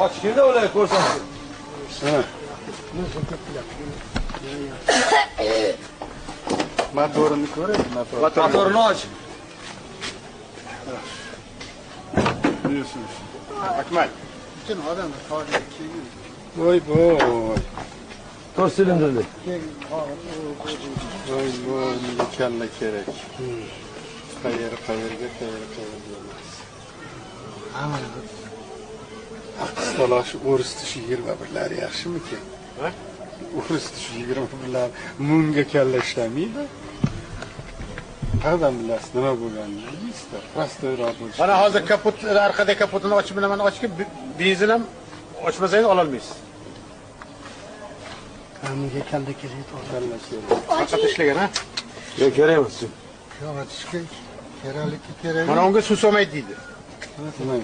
Ochganda ular ko'rsangiz. Ha. Motorini ko'ring, Motorini och. Buyursin. Akmal. Bütün odamlar qolgan keyin. Voy. 4 silindrli. Voy, nega kalla kerak. Qayerga bo'lmas. Aqstalosh o'ris tishi 21lar yaxshimikin? Ha? O'ris tishi 21lar munga kalla ishlamaydi. Qadam bilasiz nima bo'lganini bilasizlar. Prostoyroq bo'lishi. Mana hozir kaput orqada kaputini ochib bilaman ochib benzin ham ochmasangiz ola olmaysiz. Kamiga kalla kerak. Kalla kerak. Faqat ishlagan, ha? Yo'q, kerak emas. Yo'q, kerak. Kerakli kerak. Mana unga suv solmaydi deydi. Nima?